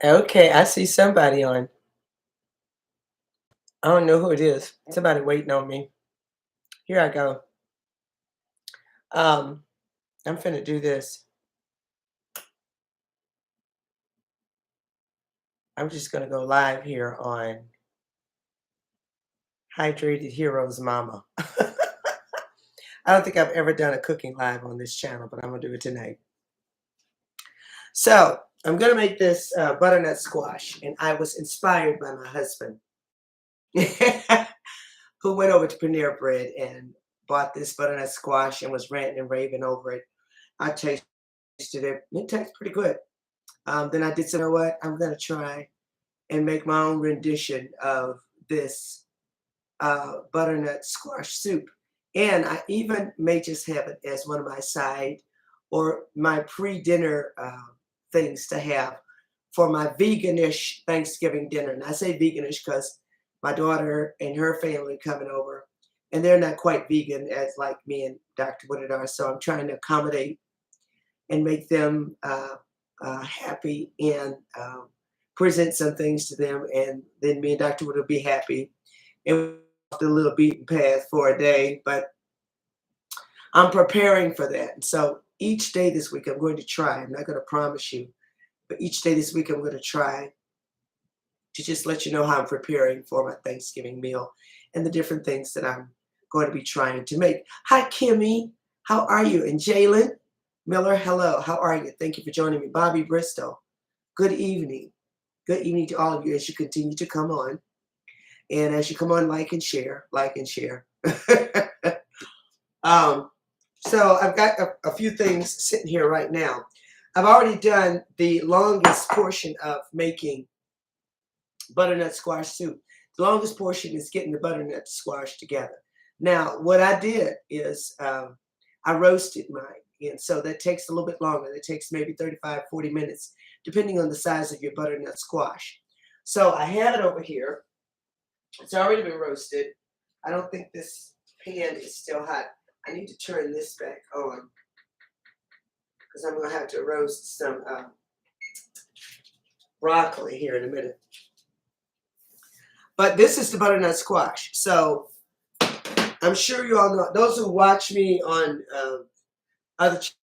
Okay, I see somebody on. I don't know who it is. Somebody waiting on me. Here I go. Um, I'm finna do this. I'm just gonna go live here on Hydrated Heroes Mama. I don't think I've ever done a cooking live on this channel, but I'm gonna do it tonight. So I'm gonna make this butternut squash, and I was inspired by my husband, who went over to Panera Bread and bought this butternut squash and was ranting and raving over it. I tasted it. It tastes pretty good. Then I did say, you know what? I'm gonna try and make my own rendition of this butternut squash soup. And I even may just have it as one of my side or my pre-dinner things to have for my veganish Thanksgiving dinner. And I say veganish because my daughter and her family coming over, and they're not quite vegan as like me and Dr. Woodard are. So I'm trying to accommodate and make them happy and present some things to them. And then me and Dr. Woodard will be happy and off the little beaten path for a day. But I'm preparing for that. And so each day this week, I'm going to try. I'm not going to promise you, but each day this week, I'm going to try to just let you know how I'm preparing for my Thanksgiving meal and the different things that I'm going to be trying to make. Hi, Kimmy. How are you? And Jalen Miller, hello. How are you? Thank you for joining me. Bobby Bristol, good evening. Good evening to all of you as you continue to come on. And as you come on, like and share, like and share. um, so I've got a few things sitting here right now. I've already done the longest portion of making butternut squash soup. The longest portion is getting the butternut squash together. Now, what I did is I roasted mine. And so that takes a little bit longer. That takes maybe 35, 40 minutes, depending on the size of your butternut squash. So I have it over here. It's already been roasted. I don't think this pan is still hot. I need to turn this back on because I'm going to have to roast some broccoli here in a minute. But this is the butternut squash. So I'm sure you all know, those who watch me on other channels,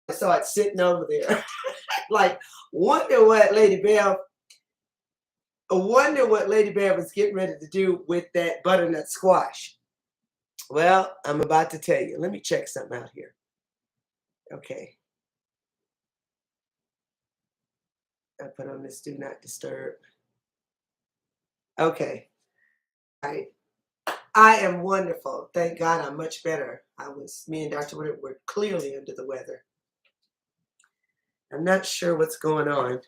I saw it sitting over there. Like, wonder what Lady Bear was getting ready to do with that butternut squash. Well, I'm about to tell you. Let me check something out here. Okay. I put on this do not disturb. Okay. All right. I am wonderful. Thank God I'm much better. Me and Dr. Woodard were clearly under the weather. I'm not sure what's going on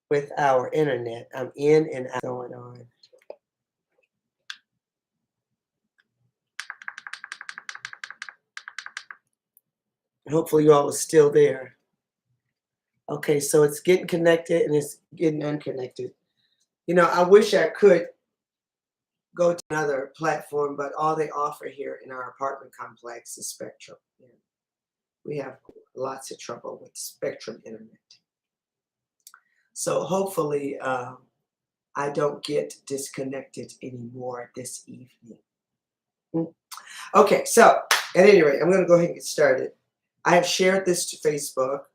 with our internet. I'm in and out going on. Hopefully you all are still there. Okay, so it's getting connected and it's getting unconnected. You know, I wish I could go to another platform, but all they offer here in our apartment complex is Spectrum. And we have lots of trouble with Spectrum internet. So hopefully I don't get disconnected anymore this evening. Okay, so at any rate, I'm going to go ahead and get started. I have shared this to Facebook.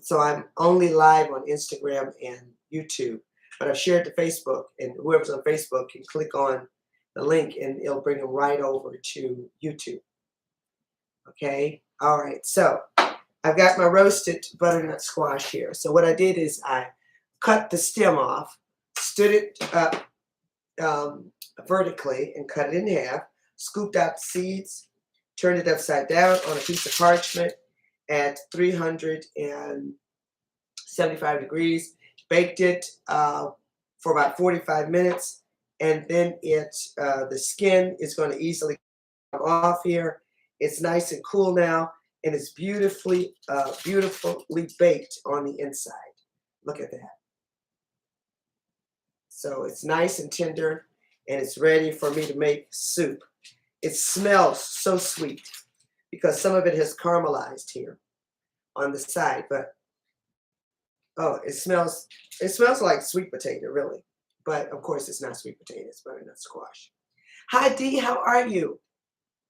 So I'm only live on Instagram and YouTube, but I've shared to Facebook, and whoever's on Facebook can click on the link and it'll bring them right over to YouTube. Okay, all right, so I've got my roasted butternut squash here. So what I did is I cut the stem off, stood it up vertically and cut it in half, scooped out the seeds, turned it upside down on a piece of parchment at 375 degrees, baked it for about 45 minutes, and then the skin is going to easily come off here. It's nice and cool now, and it's beautifully baked on the inside. Look at that. So it's nice and tender, and it's ready for me to make soup. It smells so sweet because some of it has caramelized here on the side, but Oh, it smells like sweet potato, really. But of course it's not sweet potato, it's butternut squash. Hi Dee, how are you?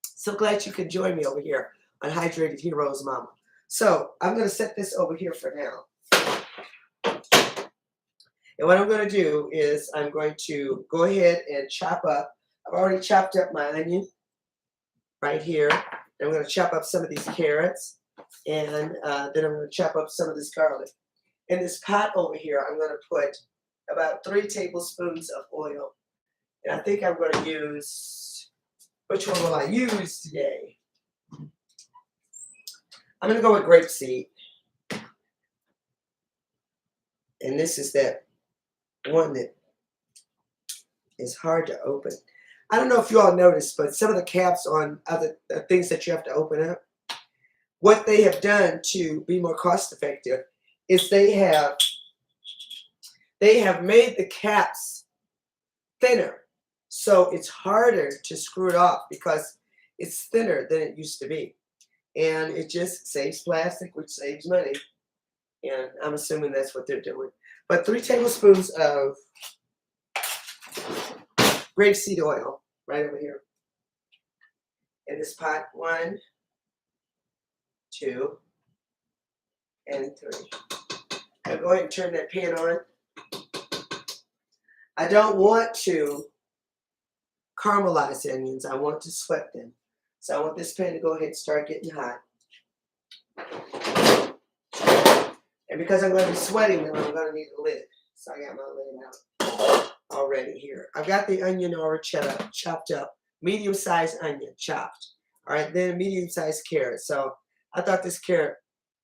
So glad you could join me over here on Hydrated Heroes Mama. So I'm gonna set this over here for now. And what I'm gonna do is I'm going to go ahead and chop up. I've already chopped up my onion right here. And I'm gonna chop up some of these carrots. And then I'm gonna chop up some of this garlic. In this pot over here, I'm going to put about 3 tablespoons of oil. And I think I'm going to use, which one will I use today? I'm going to go with grapeseed. And this is that one that is hard to open. I don't know if you all noticed, but some of the caps on other things that you have to open up, what they have done to be more cost effective is they have made the caps thinner, so it's harder to screw it off because it's thinner than it used to be, and it just saves plastic, which saves money, and I'm assuming that's what they're doing. But 3 tablespoons of grapeseed oil right over here in this pot. 1, 2, and 3. I'll go ahead and turn that pan on. I don't want to caramelize the onions. I want to sweat them. So I want this pan to go ahead and start getting hot. And because I'm going to be sweating them, I'm going to need a lid. So I got my lid out already here. I've got the onion already chopped up. Medium-sized onion chopped. All right, then a medium-sized carrot. So I thought this carrot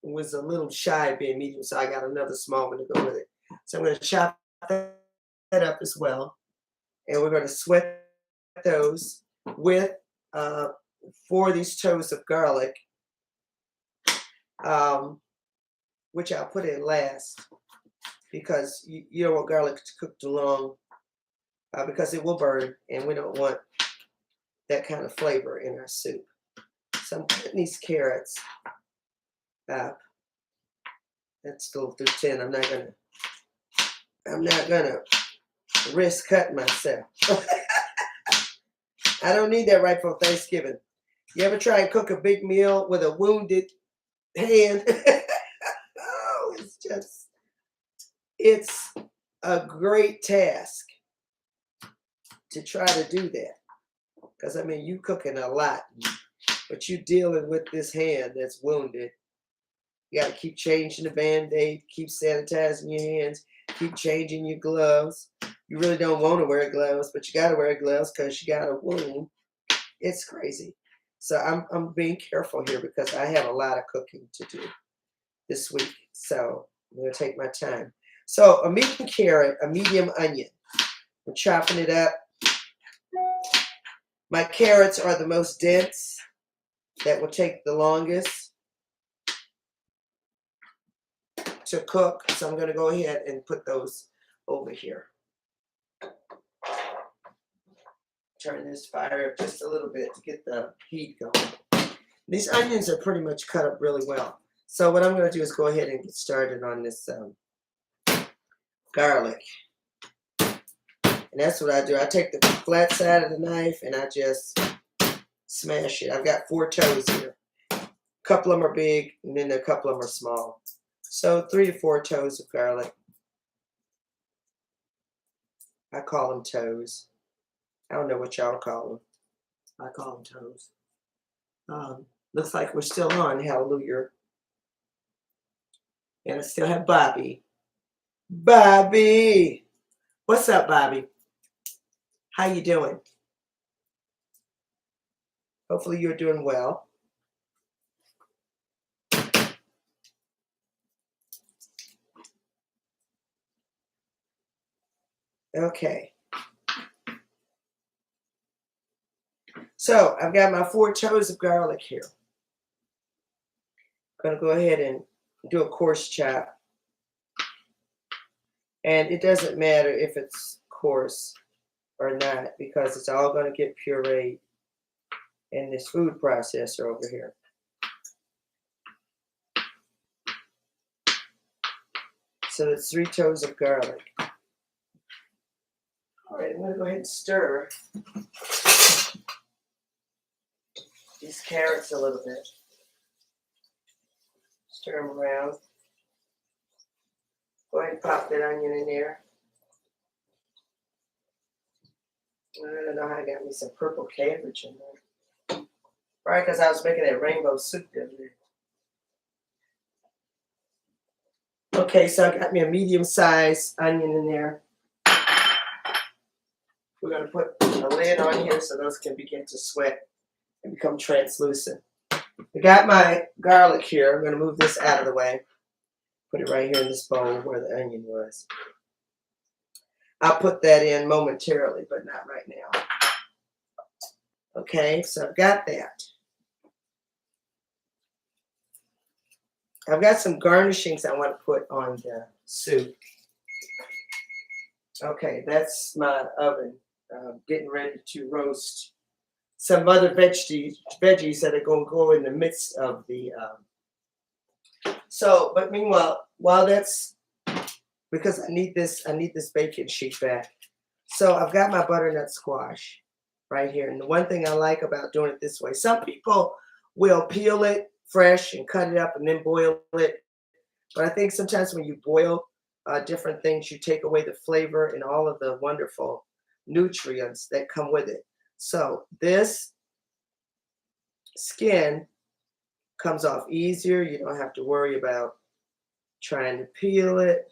was a little shy of being medium, so I got another small one to go with it. So I'm going to chop that up as well. And we're going to sweat those with 4 of these toes of garlic, which I'll put in last because you don't want garlic to cook too long because it will burn, and we don't want that kind of flavor in our soup. So I'm putting these carrots up. That's a little too thin. I'm not gonna risk cutting myself. I don't need that right for Thanksgiving. You ever try and cook a big meal with a wounded hand? Oh, it's a great task to try to do that. Because, I mean, you cooking a lot, but you dealing with this hand that's wounded. You got to keep changing the Band-Aid, keep sanitizing your hands, keep changing your gloves. You really don't want to wear gloves, but you got to wear gloves because you got a wound. It's crazy. So I'm being careful here because I have a lot of cooking to do this week. So I'm going to take my time. So a medium carrot, a medium onion. I'm chopping it up. My carrots are the most dense. That will take the longest to cook. So I'm going to go ahead and put those over here. Turn this fire up just a little bit to get the heat going. These onions are pretty much cut up really well. So what I'm going to do is go ahead and get started on this garlic. And that's what I do. I take the flat side of the knife and I just smash it. I've got 4 toes here. A couple of them are big and then a couple of them are small. So 3 to 4 toes of garlic. I call them toes. I don't know what y'all call them. I call them toes. Looks like we're still on. Hallelujah. And I still have Bobby. Bobby! What's up, Bobby? How you doing? Hopefully you're doing well. Okay. So I've got my 4 toes of garlic here. I'm going to go ahead and do a coarse chop. And it doesn't matter if it's coarse or not because it's all going to get pureed in this food processor over here. So it's 3 toes of garlic. All right, I'm going to go ahead and stir these carrots a little bit. Stir them around. Go ahead and pop that onion in there. I don't know how I got me some purple cabbage in there. Right, because I was making that rainbow soup the other day. Okay, so I got me a medium-sized onion in there. We're going to put a lid on here so those can begin to sweat and become translucent. I got my garlic here. I'm going to move this out of the way. Put it right here in this bowl where the onion was. I'll put that in momentarily, but not right now. Okay, so I've got that. I've got some garnishings I want to put on the soup. Okay, that's my oven. Getting ready to roast some other veggies that are going to go in the midst of the. But meanwhile, while that's because I need this bacon sheet back. So I've got my butternut squash right here, and the one thing I like about doing it this way, some people will peel it fresh and cut it up and then boil it. But I think sometimes when you boil different things, you take away the flavor and all of the wonderful nutrients that come with it. So this skin comes off easier. You don't have to worry about trying to peel it.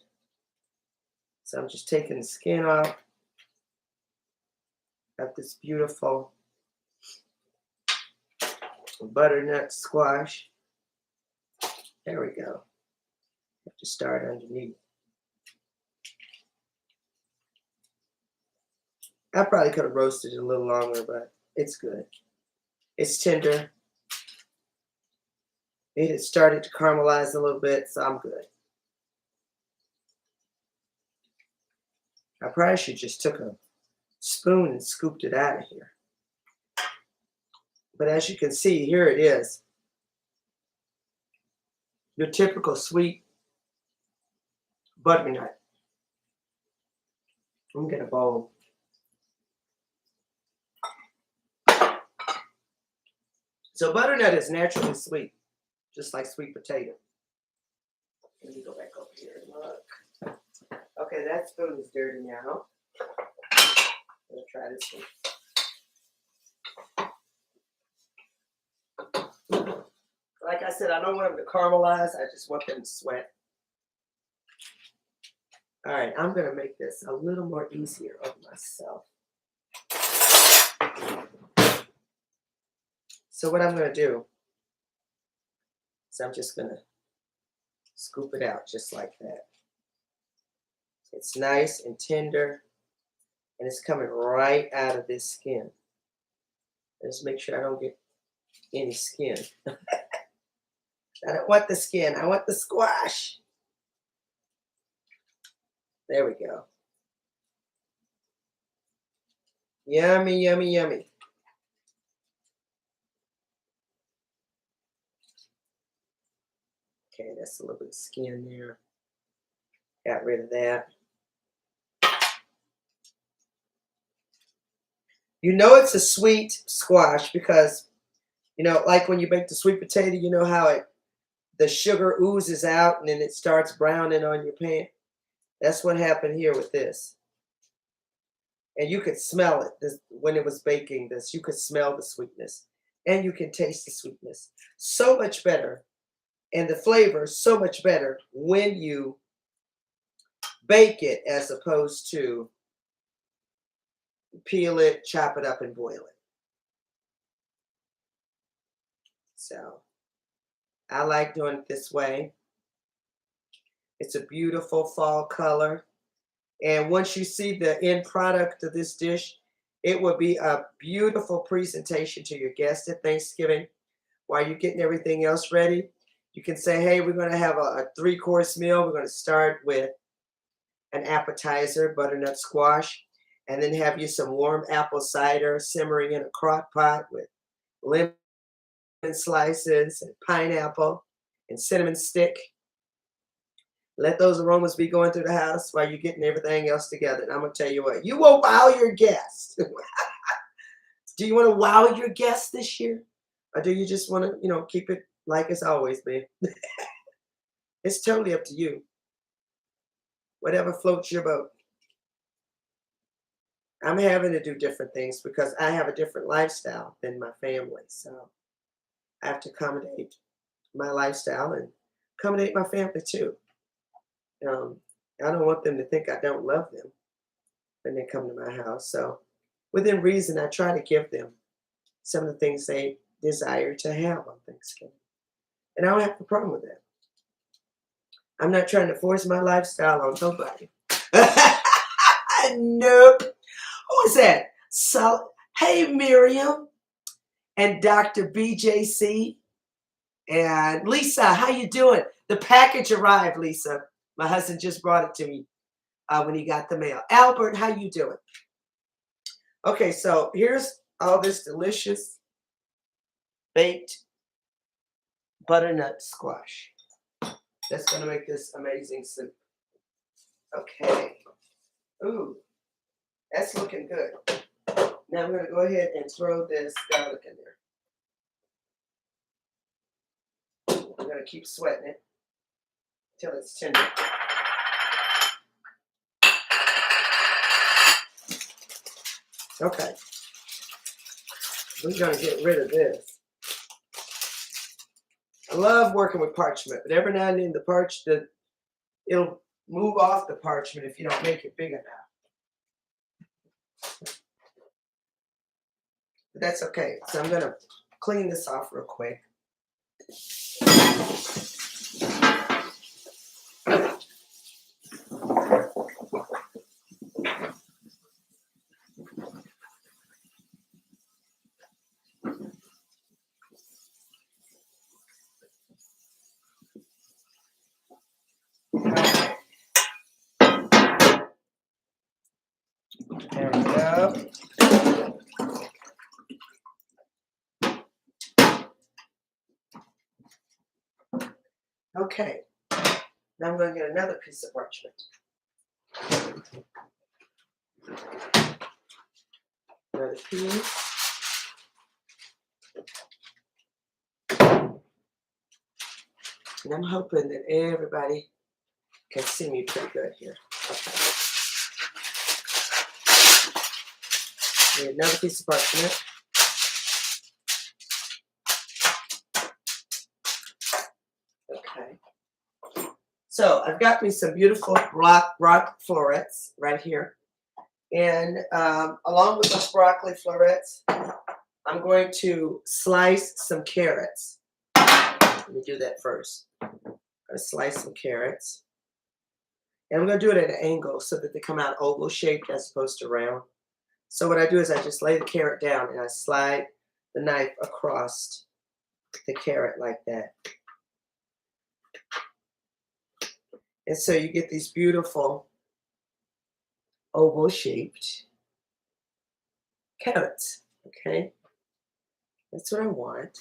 So I'm just taking the skin off. Got this beautiful butternut squash. There we go. Have to start underneath. I probably could have roasted it a little longer, but it's good. It's tender. It had started to caramelize a little bit, so I'm good. I probably should just took a spoon and scooped it out of here. But as you can see, here it is. Your typical sweet butternut. I'm going to get a bowl. So butternut is naturally sweet, just like sweet potato. Let me go back over here and look. Okay, that spoon is dirty now. I'm going to try this one. Like I said, I don't want them to caramelize. I just want them to sweat. All right, I'm going to make this a little more easier on myself. So what I'm going to do is I'm just going to scoop it out just like that. It's nice and tender, and it's coming right out of this skin. Just make sure I don't get any skin. I don't want the skin. I want the squash. There we go. Yummy, yummy, yummy. Okay, that's a little bit of skin there. Got rid of that. You know it's a sweet squash because, you know, like when you bake the sweet potato, you know how the sugar oozes out and then it starts browning on your pan. That's what happened here with this. And you could smell it when it was baking this. You could smell the sweetness and you can taste the sweetness. So much better. And the flavor so much better when you bake it as opposed to peel it, chop it up, and boil it. So I like doing it this way. It's a beautiful fall color. And once you see the end product of this dish, it will be a beautiful presentation to your guests at Thanksgiving. While you're getting everything else ready, you can say, hey, we're going to have a 3-course meal. We're going to start with an appetizer, butternut squash, and then have you some warm apple cider simmering in a crock pot with lemon slices and pineapple and cinnamon stick. Let those aromas be going through the house while you're getting everything else together. And I'm going to tell you what, you will wow your guests. Do you want to wow your guests this year? Or do you just want to, keep it like it's always been? It's totally up to you. Whatever floats your boat. I'm having to do different things because I have a different lifestyle than my family. So I have to accommodate my lifestyle and accommodate my family too. Um, I don't want them to think I don't love them when they come to my house. So within reason, I try to give them some of the things they desire to have on Thanksgiving. And I don't have a problem with that. I'm not trying to force my lifestyle on nobody. Nope. Who is that? So, hey, Miriam and Dr. BJC and Lisa, how you doing? The package arrived, Lisa. My husband just brought it to me when he got the mail. Albert, how you doing? Okay, so here's all this delicious baked butternut squash. That's going to make this amazing soup. Okay. Ooh, that's looking good. Now I'm going to go ahead and throw this garlic in there. I'm going to keep sweating it until it's tender. Okay. We're going to get rid of this. I love working with parchment, but every now and then it'll move off the parchment if you don't make it big enough. But that's okay. So I'm going to clean this off real quick. There we go. Okay. Now I'm going to get another piece of parchment. Another piece. And I'm hoping that everybody can see me pretty good here. Okay. Need another piece of parchment. Okay. So I've got me some beautiful rock florets right here. And along with those broccoli florets, I'm going to slice some carrots. Let me do that first. I'm going to slice some carrots. And I'm going to do it at an angle so that they come out oval shaped as opposed to round. So what I do is I just lay the carrot down and I slide the knife across the carrot like that. And so you get these beautiful oval shaped carrots. Okay? That's what I want.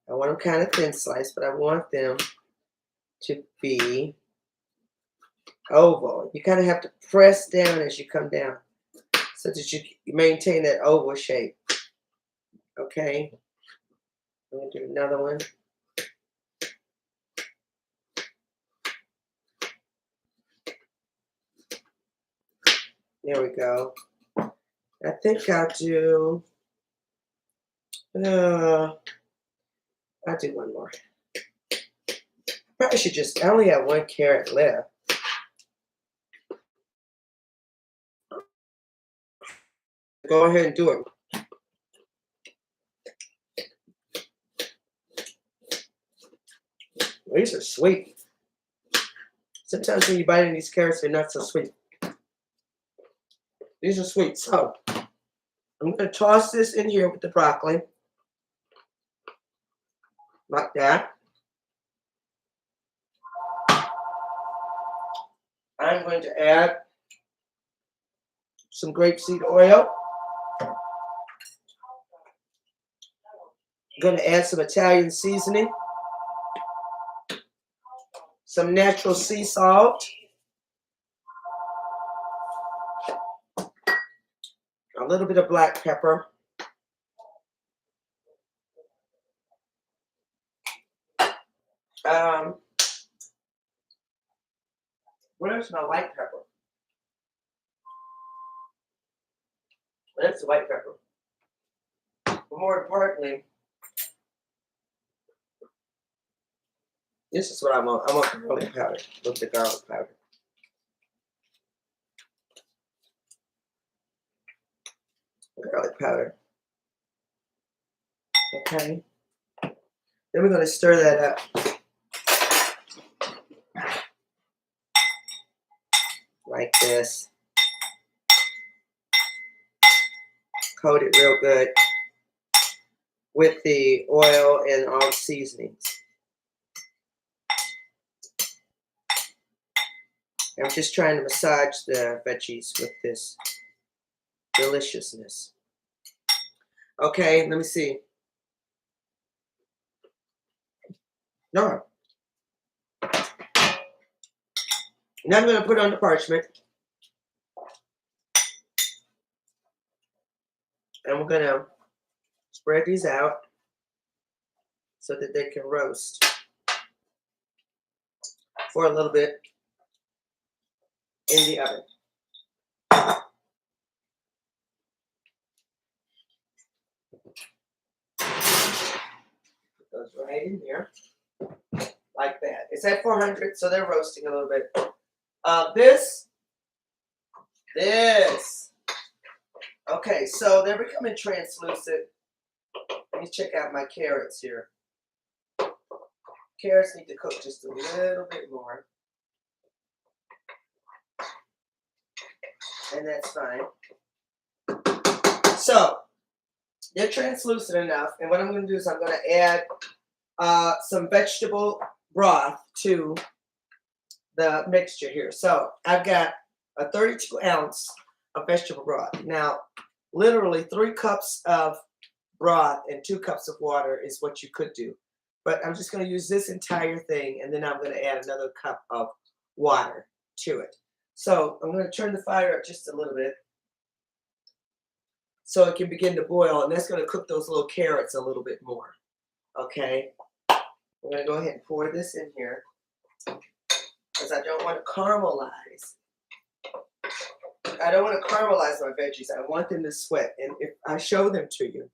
I want them kind of thin sliced, but I want them to be oval. You kind of have to press down as you come down so that you maintain that oval shape. Okay? I'm going to do another one. There we go. I think I'll do one more. Probably should I only have one carrot left. Go ahead and do it. These are sweet. Sometimes when you bite in these carrots, they're not so sweet. These are sweet. So I'm going to toss this in here with the broccoli. Like that. I'm going to add some grapeseed oil. I'm going to add some Italian seasoning. some natural sea salt, a little bit of black pepper, where's my white pepper? That's the white pepper. But more importantly, this is what I want. I want garlic powder. Look at the garlic powder. Garlic powder. Okay. Then we're going to stir that up. Like this. Coat it real good with the oil and all the seasonings. I'm just trying to massage the veggies with this deliciousness. Okay, let me see. No. Now I'm going to put on the parchment. And we're going to spread these out so that they can roast for a little bit in the oven. Put those right in there, like that. It's at 400, so they're roasting a little bit. This. Okay, so they're becoming translucent. Let me check out my carrots here. Carrots need to cook just a little bit more. And that's fine. So, they're translucent enough. And what I'm going to do is I'm going to add some vegetable broth to the mixture here. So, I've got a 32 ounce of vegetable broth. Now, literally 3 cups of broth and 2 cups of water is what you could do. But I'm just going to use this entire thing, and then I'm going to add another cup of water to it. So I'm going to turn the fire up just a little bit so it can begin to boil, and that's going to cook those little carrots a little bit more. Okay? I'm going to go ahead and pour this in here because I don't want to caramelize. I don't want to caramelize my veggies. I want them to sweat. And if I show them to you,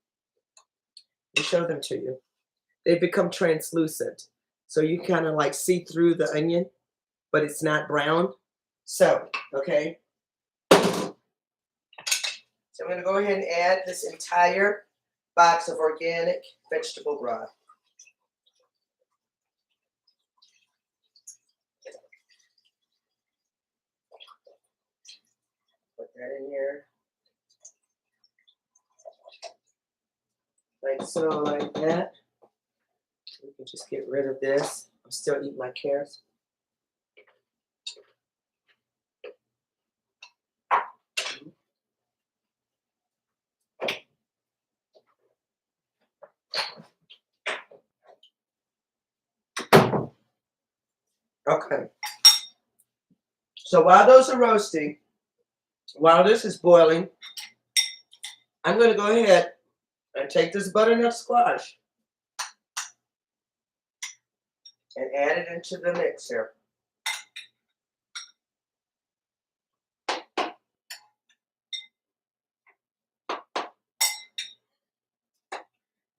they become translucent. So you kind of like see through the onion, but it's not brown. So, okay. So I'm going to go ahead and add this entire box of organic vegetable broth. Put that in here. Like so, like that. We can just get rid of this. I'm still eating my carrots. Okay. So while those are roasting, while this is boiling, I'm going to go ahead and take this butternut squash and add it into the mixer.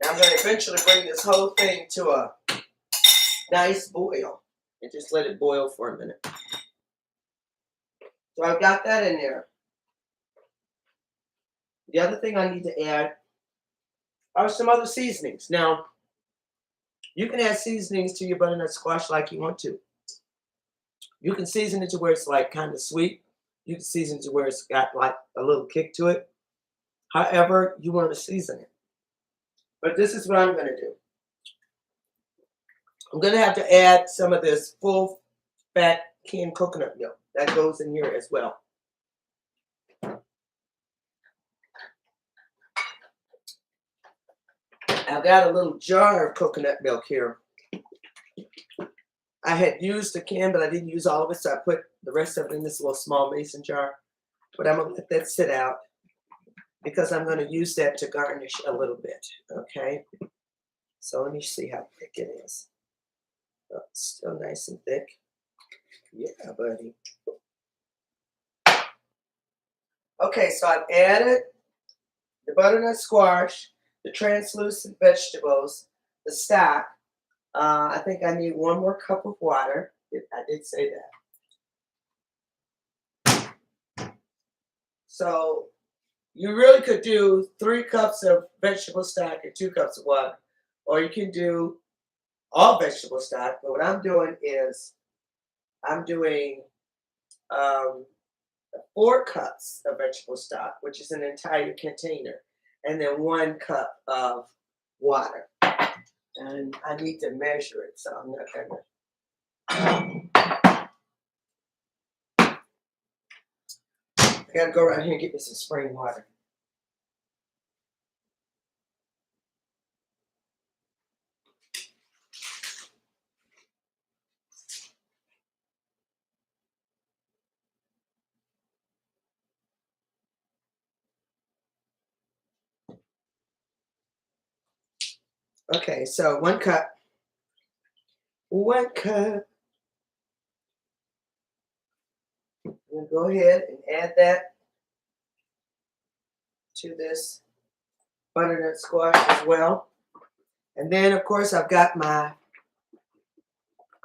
Now I'm going to eventually bring this whole thing to a nice boil and just let it boil for a minute. So I've got that in there. The other thing I need to add are some other seasonings. Now, you can add seasonings to your butternut squash like you want to. You can season it to where it's like kind of sweet. You can season it to where it's got like a little kick to it. However you want to season it. But this is what I'm going to do. I'm going to have to add some of this full fat canned coconut milk. That goes in here as well. I've got a little jar of coconut milk here. I had used a can, but I didn't use all of it, so I put the rest of it in this little small mason jar. But I'm gonna let that sit out because I'm gonna use that to garnish a little bit, okay? So let me see how thick it is. Oh, it's still nice and thick. Yeah, buddy. Okay, so I've added the butternut squash, the translucent vegetables, the stock. I think I need 1 more cup of water. I did say that. So you really could do 3 cups of vegetable stock and 2 cups of water. Or you can do all vegetable stock. But what I'm doing is I'm doing 4 cups of vegetable stock, which is an entire container, and then 1 cup of water. And I need to measure it, so I'm not gonna. I gotta go around here and get me some spring water. Okay, so 1 cup. 1 cup. I'm gonna go ahead and add that to this butternut squash as well. And then, of course, I've got my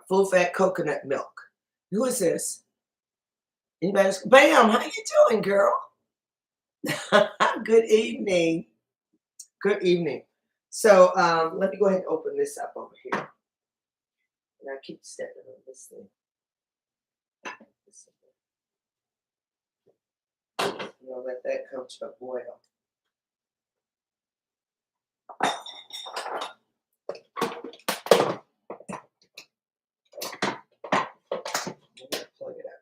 full-fat coconut milk. Who is this? Anybody else? Bam! How you doing, girl? Good evening. Good evening. So let me go ahead and open this up over here. And I keep stepping on this thing. I'm gonna let that come to a boil. Plug it up.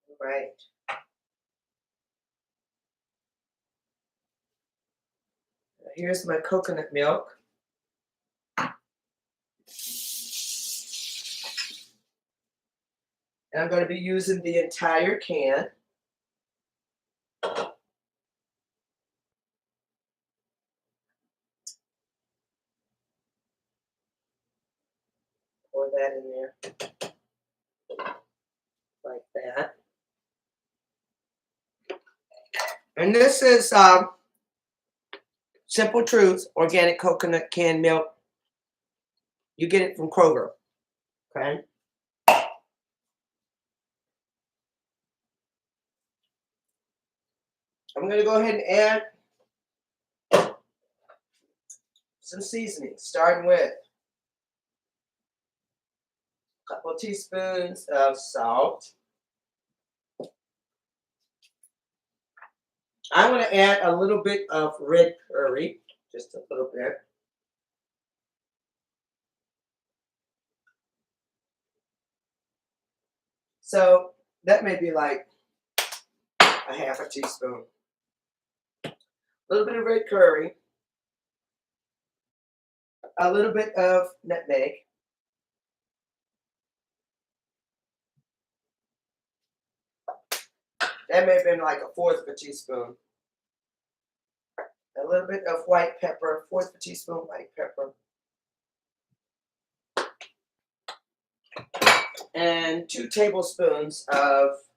All right. Here's my coconut milk. And I'm going to be using the entire can. Pour that in there like that. And this is Simple Truth organic coconut canned milk. You get it from Kroger. Okay. I'm going to go ahead and add some seasoning, starting with a couple of teaspoons of salt. I'm going to add a little bit of red curry, just a little bit. So that may be like a half a teaspoon. A little bit of red curry. A little bit of nutmeg. That may have been like 1/4 of a teaspoon. A little bit of white pepper, 1/4 of a teaspoon white pepper. And 2 tablespoons of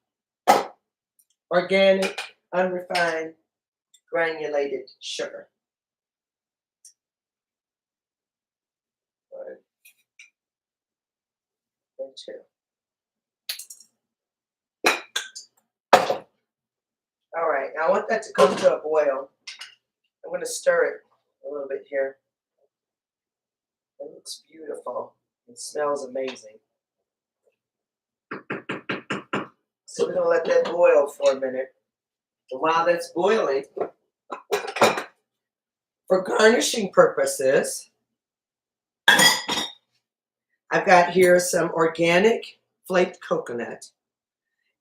organic, unrefined, granulated sugar. 1 and 2. All right, now I want that to come to a boil. I'm going to stir it a little bit here. It looks beautiful. It smells amazing. So we're going to let that boil for a minute. And while that's boiling, for garnishing purposes, I've got here some organic flaked coconut.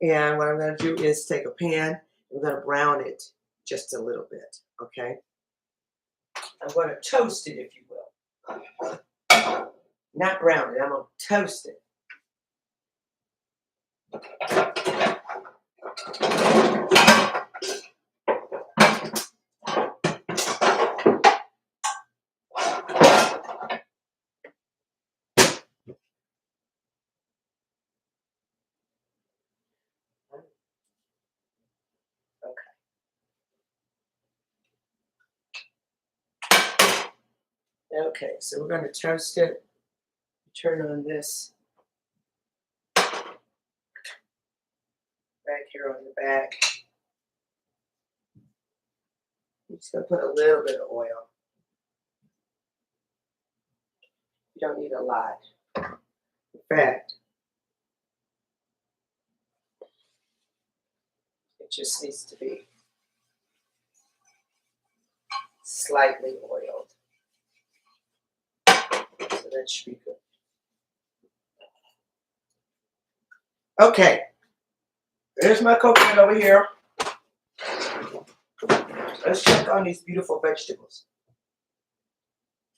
And what I'm going to do is take a pan. I'm going to brown it just a little bit, okay? I'm going to toast it, if you will. Not brown it, I'm going to toast it. Okay, so we're going to toast it. Turn on this back here on the back. I'm just going to put a little bit of oil. You don't need a lot. In fact, it just needs to be slightly oiled. So that should be good. Okay, there's my coconut over here. Let's check on these beautiful vegetables.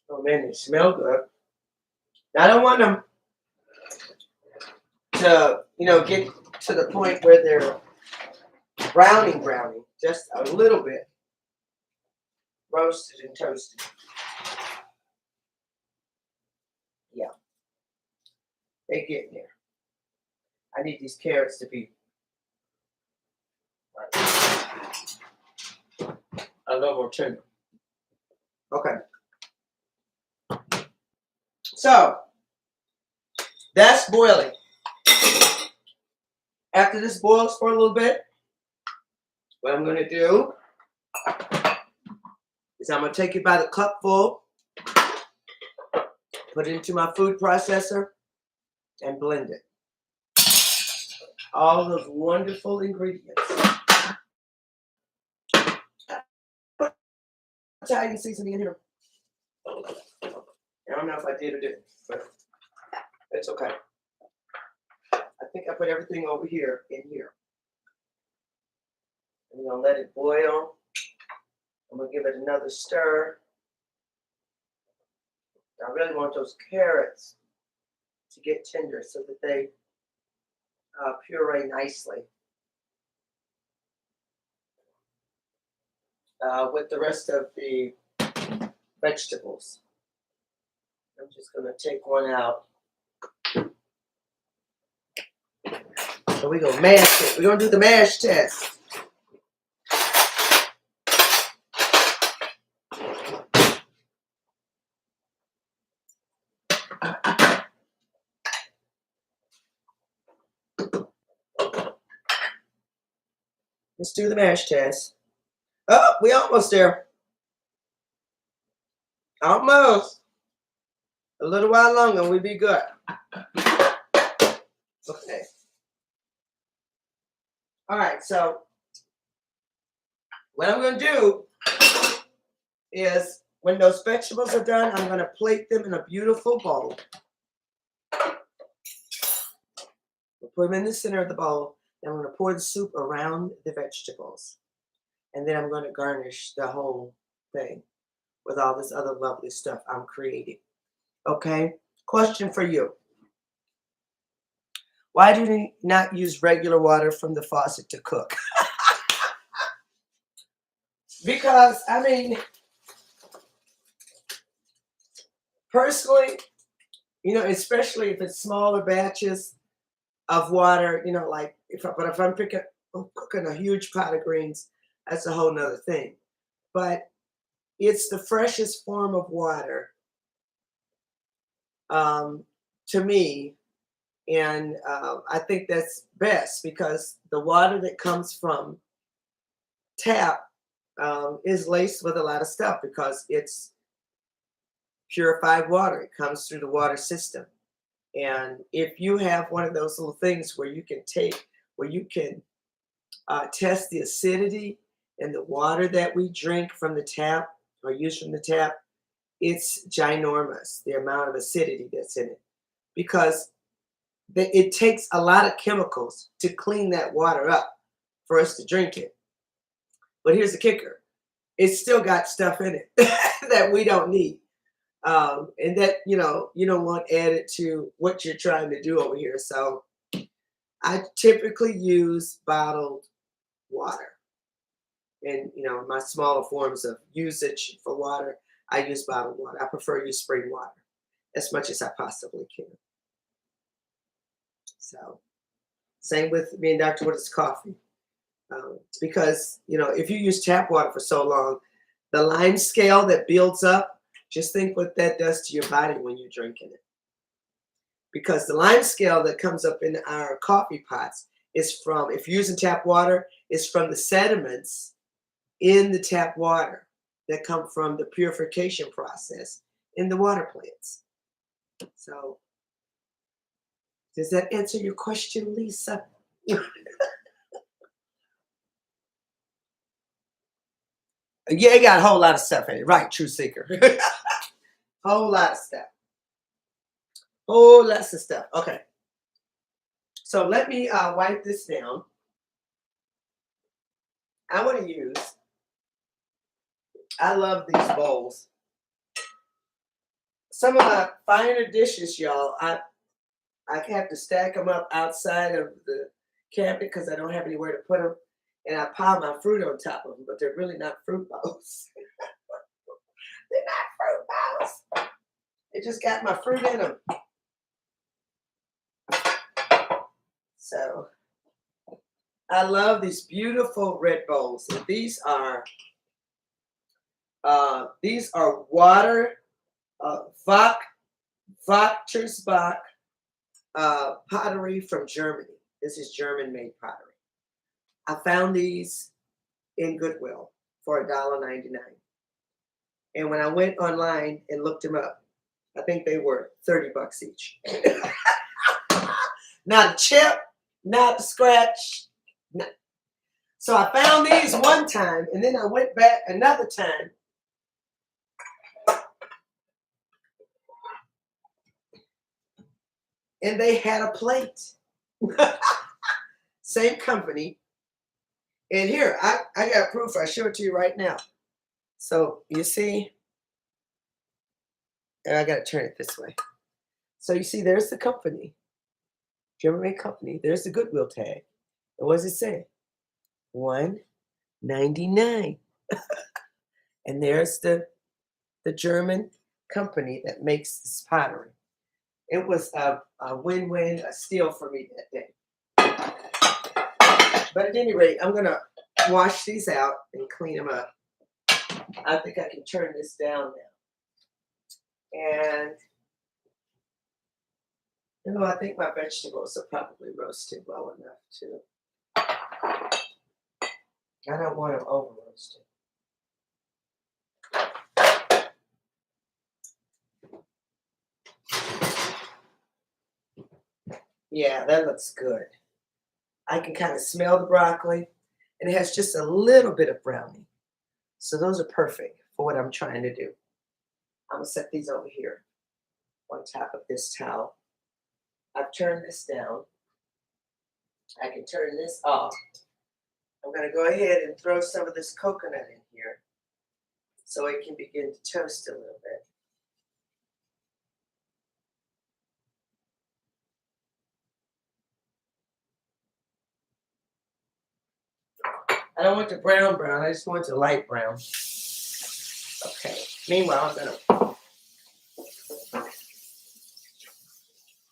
Oh man, they smell good. I don't want them to, get to the point where they're browning, just a little bit roasted and toasted. Yeah, they get there. I need these carrots to be a little more tender. Okay. So, that's boiling. After this boils for a little bit, what I'm going to do is I'm going to take it by the cupful, put it into my food processor, and blend it. All of those wonderful ingredients. Put Italian seasoning in here. I don't know if I did or didn't, but it's okay. I think I put everything over here in here. I'm going to let it boil. I'm going to give it another stir. I really want those carrots to get tender so that they puree nicely with the rest of the vegetables. I'm just going to take one out. So we're going to mash it. We're going to do the mash test. Let's do the mash test. Oh, we almost there. Almost. A little while longer and we'll be good. Okay. All right, so what I'm going to do is when those vegetables are done, I'm going to plate them in a beautiful bowl. We'll put them in the center of the bowl. Then I'm going to pour the soup around the vegetables. And then I'm going to garnish the whole thing with all this other lovely stuff I'm creating. Okay? Question for you. Why do you not use regular water from the faucet to cook? Because, I mean, personally, especially if it's smaller batches of water, like if I'm cooking a huge pot of greens, that's a whole nother thing. But it's the freshest form of water to me. And I think that's best because the water that comes from tap is laced with a lot of stuff because it's purified water. It comes through the water system. And if you have one of those little things where you can test the acidity in the water that we drink from the tap or use from the tap, it's ginormous, the amount of acidity that's in it. Because It takes a lot of chemicals to clean that water up for us to drink it. But here's the kicker. It's still got stuff in it that we don't need. And that, you don't want added to what you're trying to do over here. So I typically use bottled water. And, my smaller forms of usage for water, I use bottled water. I prefer to use spring water as much as I possibly can. So, same with me and Dr. Wood's coffee. Because, if you use tap water for so long, the lime scale that builds up, just think what that does to your body when you're drinking it. Because the lime scale that comes up in our coffee pots is from, if you're using tap water, is from the sediments in the tap water that come from the purification process in the water plants. So, does that answer your question, Lisa? Yeah, it got a whole lot of stuff in it. Right, true seeker. Whole lot of stuff. Whole lots of stuff. Okay. So let me wipe this down. I want to use, I love these bowls. Some of my finer dishes, y'all, I have to stack them up outside of the cabinet because I don't have anywhere to put them. And I pile my fruit on top of them, but they're really not fruit bowls. They're not fruit bowls. They just got my fruit in them. So I love these beautiful red bowls. And these are water Wachtersbach pottery from Germany. This is German-made pottery. I found these in Goodwill for $1.99. And when I went online and looked them up, I think they were $30 each. Not a chip, not a scratch. No. So I found these one time, and then I went back another time. And they had a plate. Same company. And here, I got proof. I'll show it to you right now. So you see, and I got to turn it this way. So you see, there's the company, German-made company. There's the Goodwill tag. And what does it say? $1.99. And there's the German company that makes this pottery. It was a win-win, a steal for me that day. But at any rate, I'm going to wash these out and clean them up. I think I can turn this down now. And I think my vegetables are probably roasted well enough too. I don't want them over roasted. Yeah, that looks good. I can kind of smell the broccoli, and it has just a little bit of browning. So those are perfect for what I'm trying to do. I'm gonna set these over here on top of this towel. I've turned this down. I can turn this off. I'm gonna go ahead and throw some of this coconut in here so it can begin to toast a little bit. I don't want the brown, I just want the light brown. Okay, meanwhile,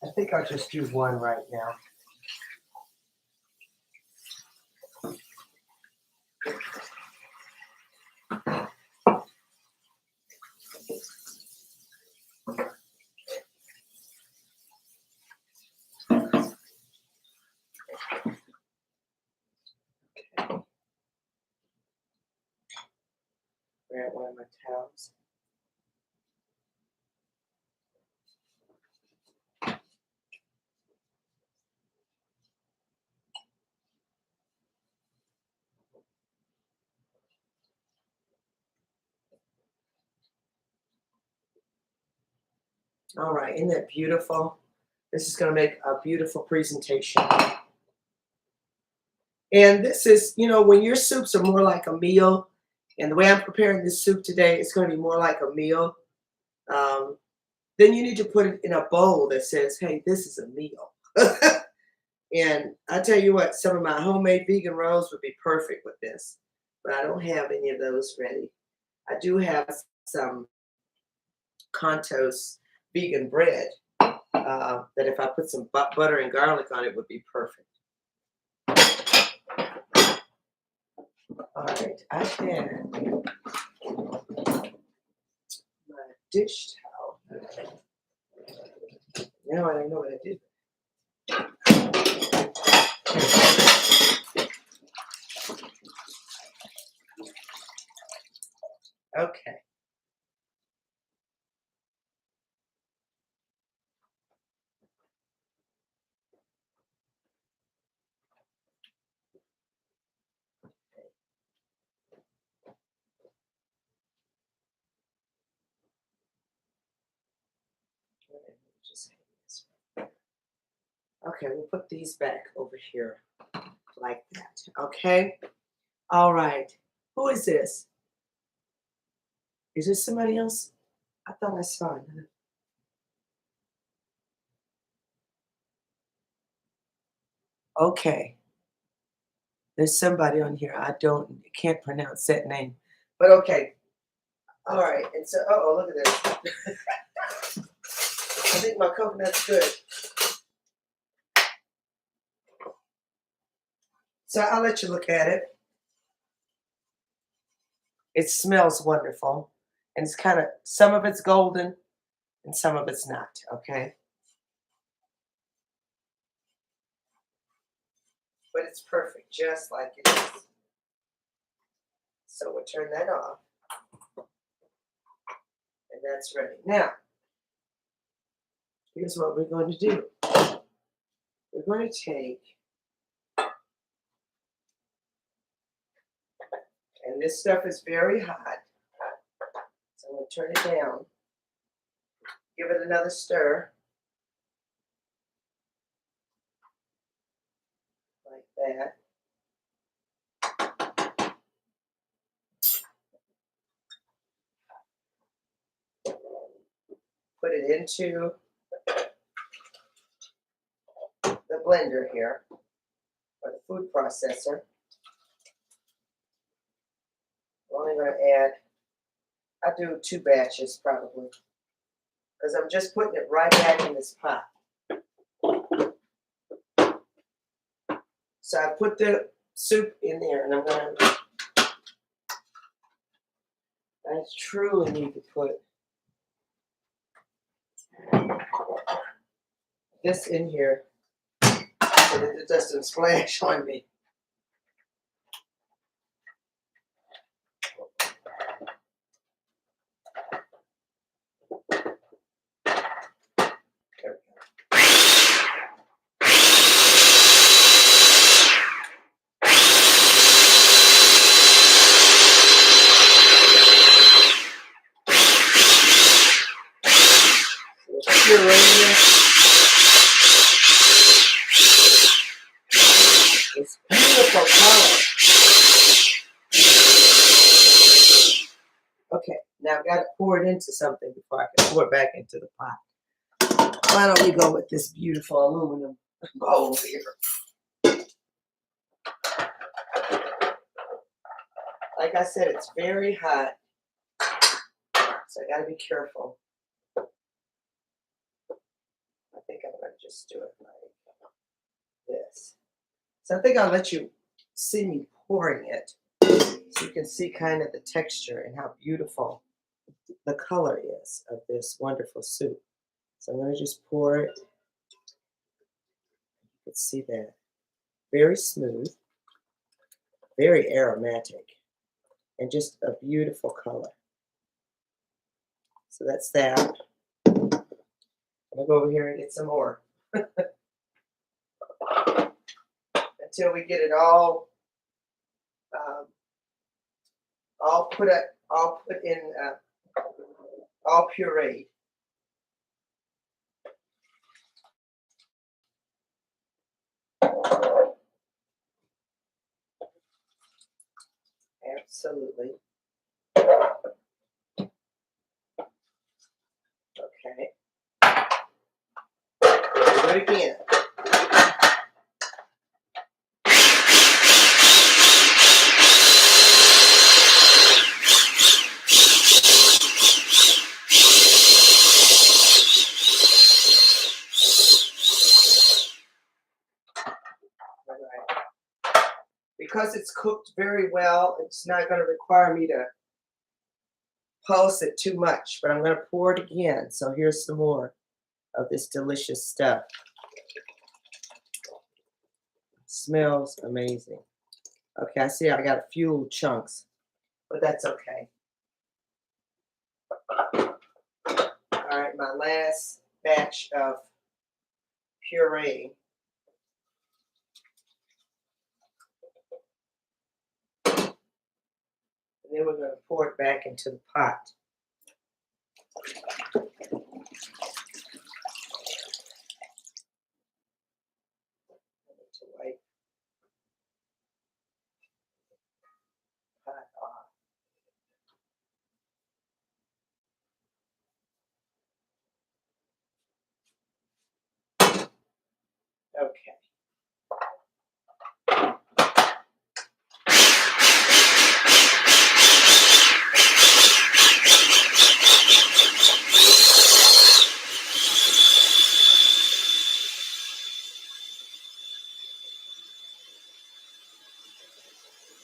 I think I'll just do one right now. Grab one of my towels. All right, isn't that beautiful? This is going to make a beautiful presentation. And this is, you know, when your soups are more like a meal, and the way I'm preparing this soup today, it's going to be more like a meal. Um, then you need to put it in a bowl that says, hey, this is a meal. And I tell you what, some of my homemade vegan rolls would be perfect with this, but I don't have any of those ready. I do have some Contos vegan bread that if I put some butter and garlic on it would be perfect. All right, I had my dish towel. Now I don't know what I did. Okay. Okay, we'll put these back over here like that. Okay. All right. Who is this? Is this somebody else? I thought I saw it. Okay. There's somebody on here. Can't pronounce that name. But okay. All right. And so, oh, look at this. I think my coconut's good. So I'll let you look at it. It smells wonderful. And it's kind of, some of it's golden and some of it's not. Okay. But it's perfect, just like it is. So we'll turn that off. And that's ready. Now, here's what we're going to do. We're going to take, and this stuff is very hot. So I'm going to turn it down. Give it another stir. Like that. Put it into the blender here, or the food processor. I'm only going to add, I do 2 batches probably, because I'm just putting it right back in this pot. So I put the soup in there, and I'm going to, I truly need to put this in here so that it doesn't splash on me. There we go. It's beautiful color. Okay, now I've got to pour it into something before I can pour it back into the pot. Why don't we go with this beautiful aluminum bowl here? Like I said, it's very hot, so I got to be careful. I think I'm going to just do it like this. So I think I'll let you see me pouring it so you can see kind of the texture and how beautiful the color is of this wonderful soup. So I'm going to just pour it. You can see that. Very smooth, very aromatic, and just a beautiful color. So that's that. I'm going to go over here and get some more. Until we get it all all pureed. Absolutely. Okay. Do it again. All right. Because it's cooked very well, it's not going to require me to pulse it too much, but I'm going to pour it again. So here's some more of this delicious stuff. Smells amazing. Okay, I see I got a few chunks, but that's okay. All right, my last batch of puree. And then we're going to pour it back into the pot. I need to wipe the pot off. Okay.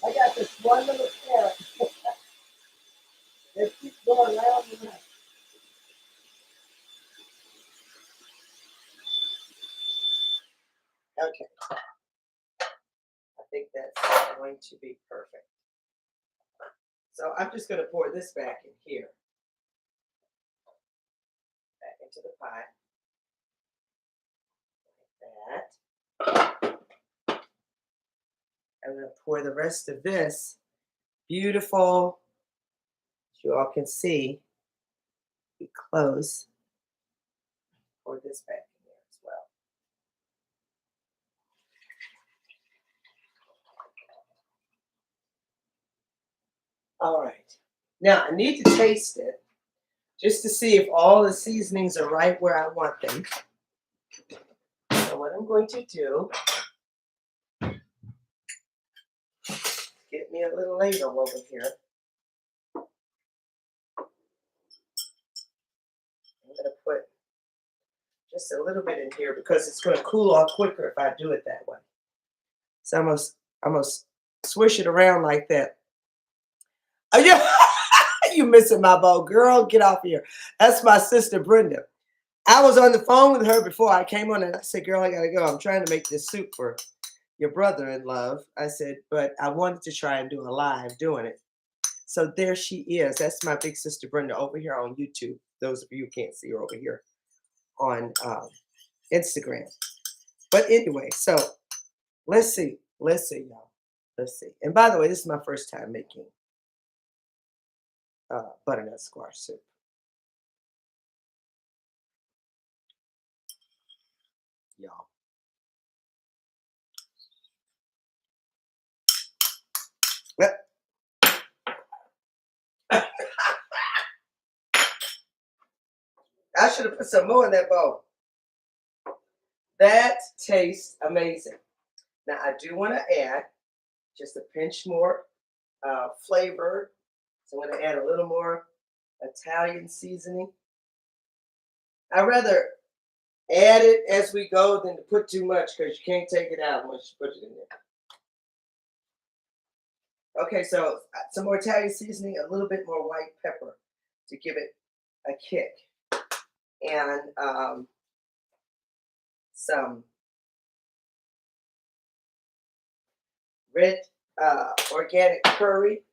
I got this one little carrot that keeps going round and round. Okay. I think that's going to be perfect. So I'm just going to pour this back in here. Back into the pot. Like that. I'm going to pour the rest of this beautiful, as you all can see, be close. Pour this back in there as well. All right. Now I need to taste it just to see if all the seasonings are right where I want them. So what I'm going to do, get me a little ladle over here. I'm going to put just a little bit in here because it's going to cool off quicker if I do it that way. So I'm gonna swish it around like that. Oh, yeah. You missing my bowl, girl. Get off here. That's my sister Brenda. I was on the phone with her before I came on and I said, girl, I gotta go. I'm trying to make this soup for your brother in love. I said, but I wanted to try and do a live doing it. So there she is. That's my big sister Brenda over here on YouTube. Those of you who can't see her over here on Instagram. But anyway, so let's see. Let's see, y'all. Let's see. And by the way, this is my first time making butternut squash soup. Y'all. I should have put some more in that bowl. That tastes amazing. Now, I do want to add just a pinch more flavor. So I'm going to add a little more Italian seasoning. I'd rather add it as we go than to put too much because you can't take it out once you put it in there. Okay, so some more Italian seasoning, a little bit more white pepper to give it a kick. And some red organic curry,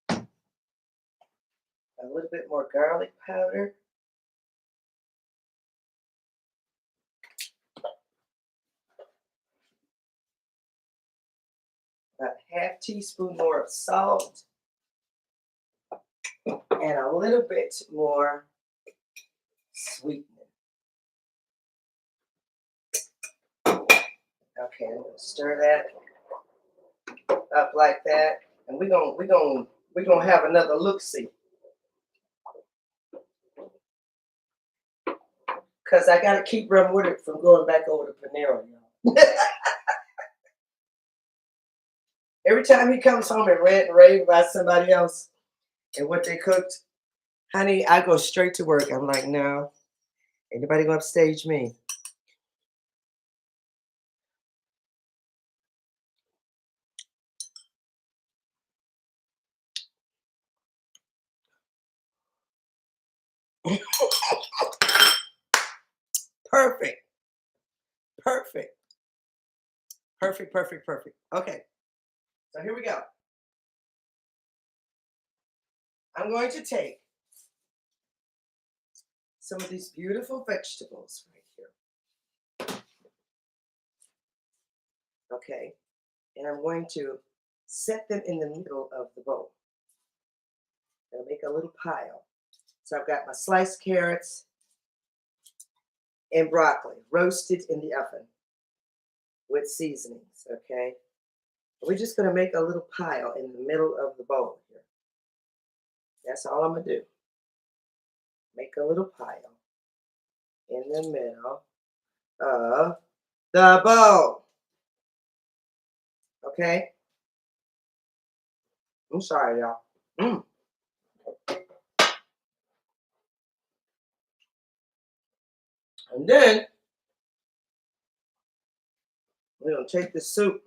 a little bit more garlic powder, about a half teaspoon more of salt, and a little bit more sweetening. Okay, I'm gonna stir that up like that, and we're gonna have another look see, cause I gotta keep Rum Woodard from going back over to Panera, y'all. Every time he comes home and rant and rave about somebody else and what they cooked, honey, I go straight to work. I'm like, no, anybody gonna upstage me? Perfect, perfect, perfect, perfect, perfect. Okay, so here we go. I'm going to take some of these beautiful vegetables right here. Okay, and I'm going to set them in the middle of the bowl. I'll make a little pile. So I've got my sliced carrots and broccoli roasted in the oven with seasonings, okay? We're just gonna make a little pile in the middle of the bowl here. That's all I'm gonna do. Make a little pile in the middle of the bowl, okay? I'm sorry, y'all. And then we're gonna take the soup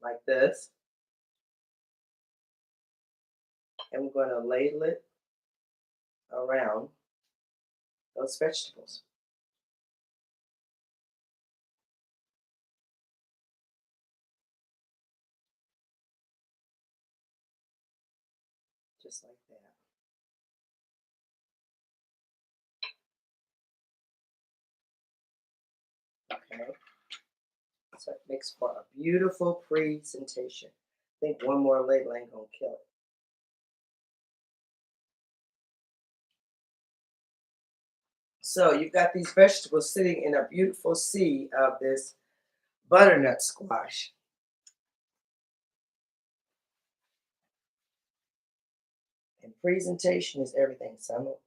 like this, and we're gonna ladle it around those vegetables. Just like that. Okay. So it makes for a beautiful presentation. I think one more ladle ain't gonna kill it. So you've got these vegetables sitting in a beautiful sea of this butternut squash. And presentation is everything. So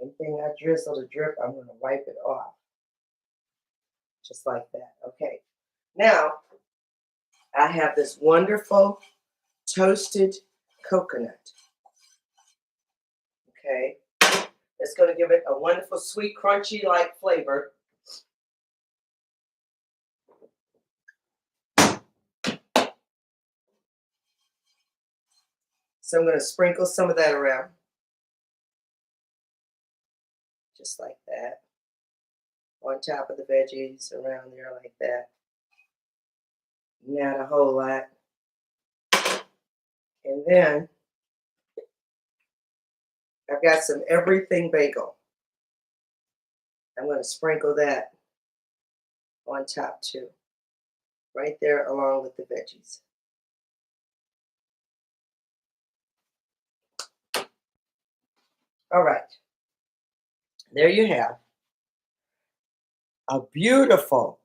anything I drizzle or drip, I'm gonna wipe it off. Just like that. Okay. Now I have this wonderful toasted coconut. Okay. It's gonna give it a wonderful sweet, crunchy like flavor. So I'm going to sprinkle some of that around. Just like that. On top of the veggies around there like that. Not a whole lot. And then I've got some everything bagel. I'm going to sprinkle that on top too. Right there along with the veggies. All right. There you have a beautiful,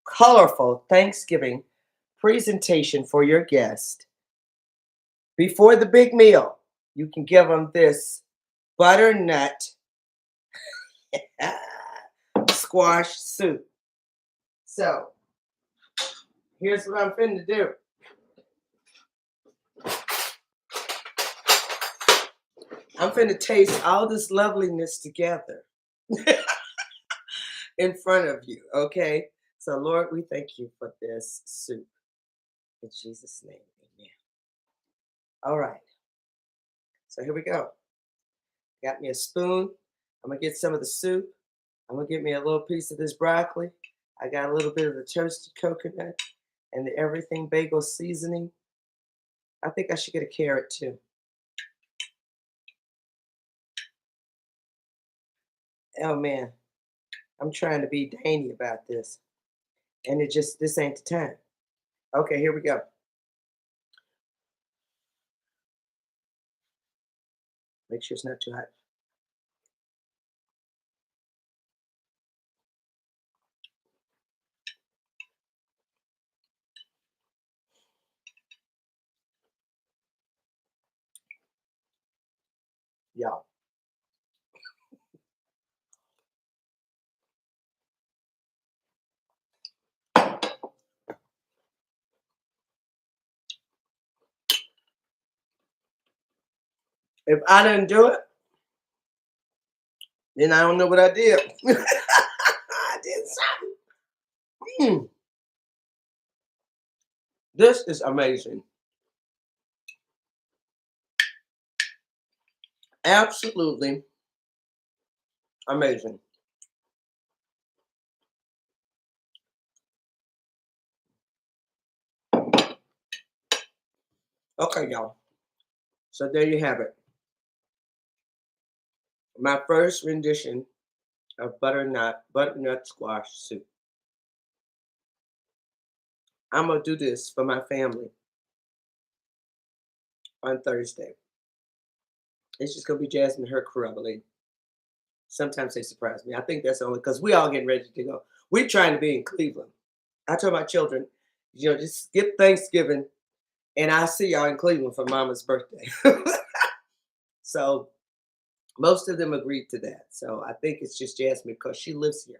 colorful Thanksgiving presentation for your guest. Before the big meal, you can give them this butternut squash soup. So, here's what I'm finna do. I'm finna taste all this loveliness together in front of you, okay? So, Lord, we thank you for this soup. In Jesus' name, amen. All right. So, here we go. Got me a spoon. I'm gonna get some of the soup. I'm gonna get me a little piece of this broccoli. I got a little bit of the toasted coconut and the everything bagel seasoning. I think I should get a carrot too. Oh man, I'm trying to be dainty about this. And this ain't the time. Okay, here we go. Make sure it's not too hot. Y'all. If I didn't do it, then I don't know what I did. I did something. Mm, this is amazing. Absolutely amazing. Okay, y'all. So there you have it. My first rendition of butternut squash soup. I'm gonna do this for my family on Thursday. It's just gonna be Jasmine and her crew, I believe. Sometimes they surprise me. I think that's only because we all getting ready to go. We're trying to be in Cleveland. I told my children, just skip Thanksgiving and I see y'all in Cleveland for Mama's birthday. So most of them agreed to that. So I think it's just Jasmine because she lives here.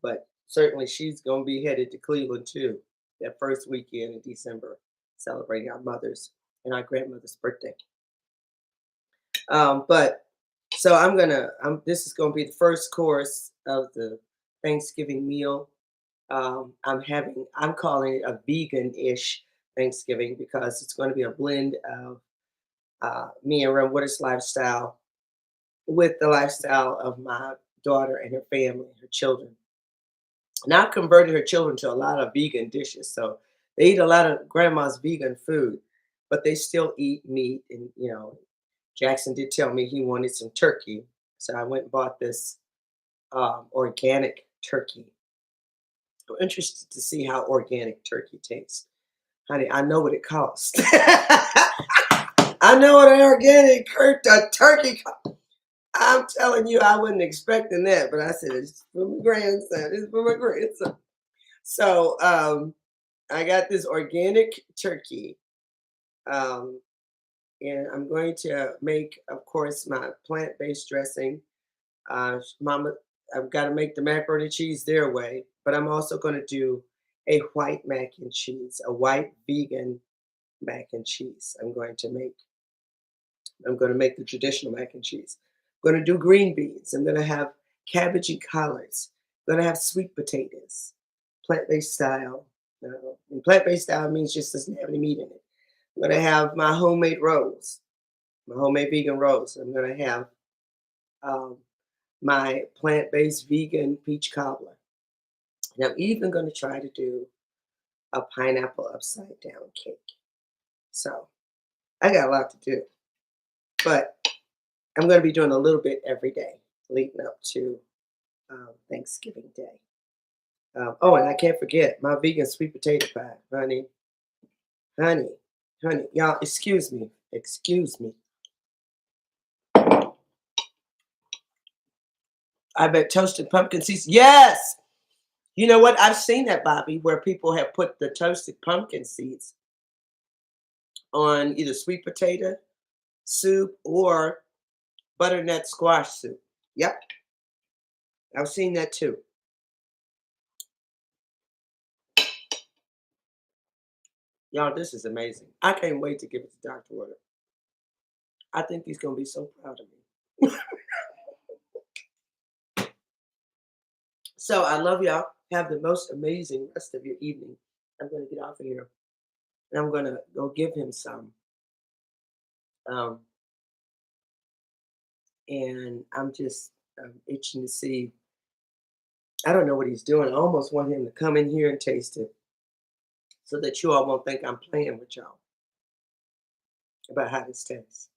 But certainly she's going to be headed to Cleveland too, that first weekend in December, celebrating our mother's and our grandmother's birthday. But so this is going to be the first course of the Thanksgiving meal. I'm calling it a vegan-ish Thanksgiving because it's going to be a blend of me and Woodard's lifestyle with the lifestyle of my daughter and her family, her children. Now I've converted her children to a lot of vegan dishes. So they eat a lot of grandma's vegan food, but they still eat meat. And, Jackson did tell me he wanted some turkey. So I went and bought this organic turkey. I'm interested to see how organic turkey tastes. Honey, I know what it costs. I know what an organic turkey costs. I'm telling you, I wasn't expecting that, but I said, it's for my grandson. It's for my grandson. So I got this organic turkey. Um, and I'm going to make, of course, my plant-based dressing. Mama, I've got to make the macaroni and cheese their way, but I'm also going to do a white mac and cheese, a white vegan mac and cheese. I'm going to make the traditional mac and cheese. I'm going to do green beans. I'm going to have cabbage and collards. I'm going to have sweet potatoes, plant-based style. And plant-based style means just doesn't have any meat in it. I'm going to have my homemade rolls, my homemade vegan rolls. I'm going to have um, my plant-based vegan peach cobbler. And I'm even going to try to do a pineapple upside down cake. So I got a lot to do, but I'm going to be doing a little bit every day leading up to Thanksgiving Day. Oh, and I can't forget my vegan sweet potato pie, honey, honey. Y'all, excuse me. I bet toasted pumpkin seeds. Yes, you know what? I've seen that, Bobby, where people have put the toasted pumpkin seeds on either sweet potato soup or butternut squash soup. Yep, I've seen that too. Y'all, this is amazing. I can't wait to give it to Dr. Woodard. I think he's going to be so proud of me. So I love y'all. Have the most amazing rest of your evening. I'm going to get off of here and I'm going to go give him some. Um, and I'm just itching to see. I don't know what he's doing. I almost want him to come in here and taste it so that you all won't think I'm playing with y'all about how this tastes.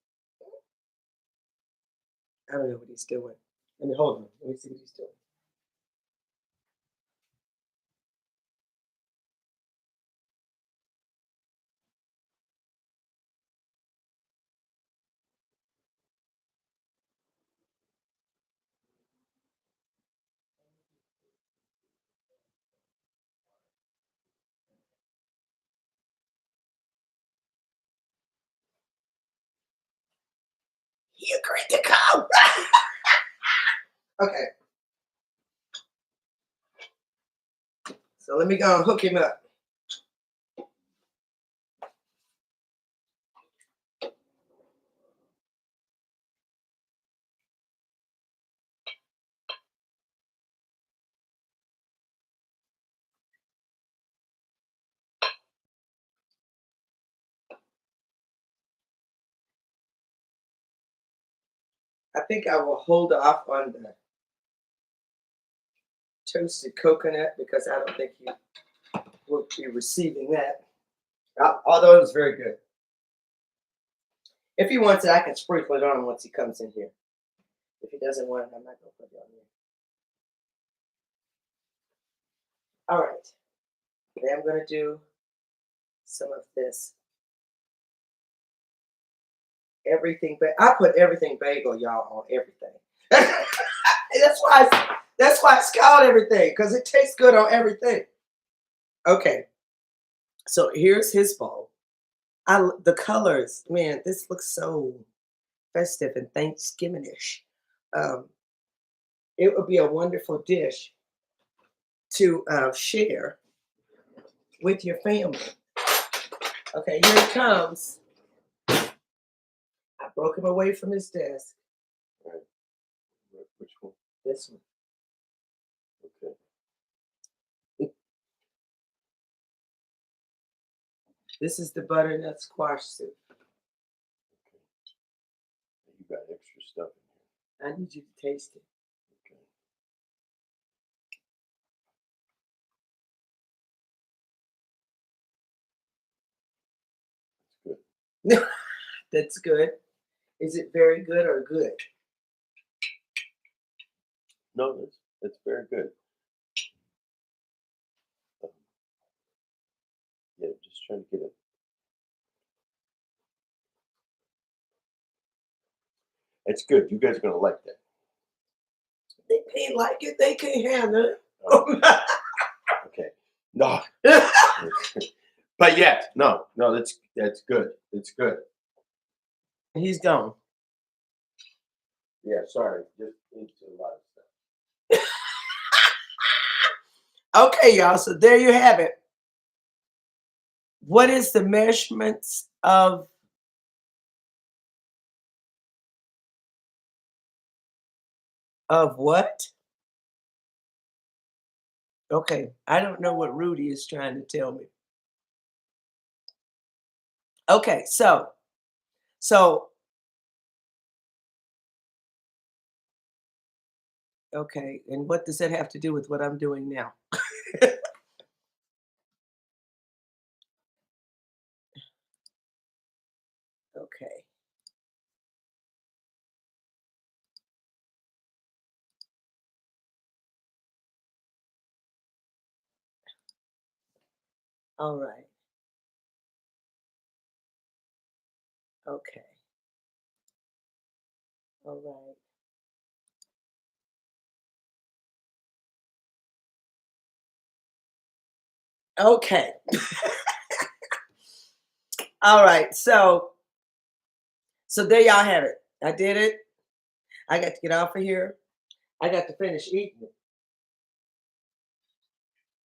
I don't know what he's doing. I mean, hold on. Let me see what he's doing. great to come. Okay, so let me go and hook him up. I think I will hold off on the toasted coconut because I don't think you will be receiving that. Although it was very good. If he wants it, I can sprinkle it on once he comes in here. If he doesn't want it, I'm not going to put it on there. All right. Today I'm going to do some of this. Everything, but I put everything bagel, y'all, on everything. That's why it's called everything, because it tastes good on everything. Okay. So here's his bowl. The colors, man, this looks so festive and Thanksgiving-ish. Um, it would be a wonderful dish to share with your family. Okay, here it comes. I broke him away from his desk. All right. Which one? This one. Okay. This is the butternut squash soup. You got extra stuff in I need you to taste it. here. Okay. That's good. That's good. Is it very good or good? No, that's very good. Yeah, just trying to get it. It's good. You guys are gonna like that. They can't like it. They can't handle it. Okay. No. But yet, no, that's good. It's good. He's gone. Yeah, sorry. Just into a lot of stuff. Okay, y'all. So there you have it. What is the measurements of what? Okay, I don't know what Rudy is trying to tell me. Okay, so okay, and what does that have to do with what I'm doing now? Okay. All right. Okay. All right. Okay. All right. So there y'all have it. I did it. I got to get off of here. I got to finish eating it.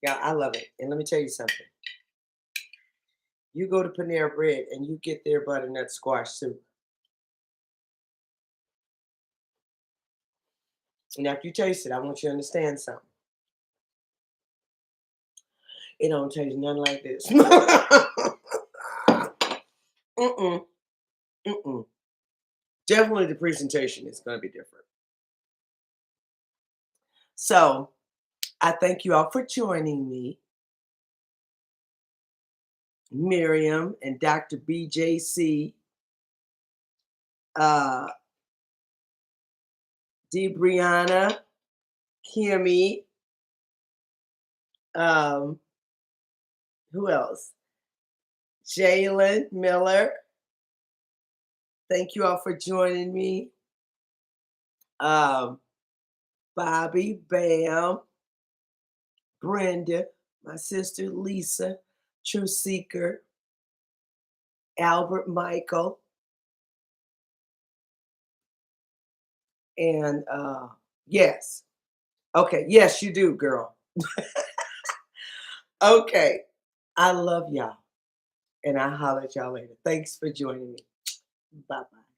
Yeah, I love it. And let me tell you something. You go to Panera Bread and you get their butternut squash soup. And after you taste it, I want you to understand something. It don't taste nothing like this. Mm-mm. Mm-mm. Definitely the presentation is going to be different. So I thank you all for joining me. Miriam and Dr. BJC, Debrianna, Kimmy, who else? Jalen Miller. Thank you all for joining me. Bobby, Bam, Brenda, my sister Lisa, True Seeker, Albert Michael, And yes. Okay. Yes, you do, girl. Okay. I love y'all. And I'll holler at y'all later. Thanks for joining me. Bye bye.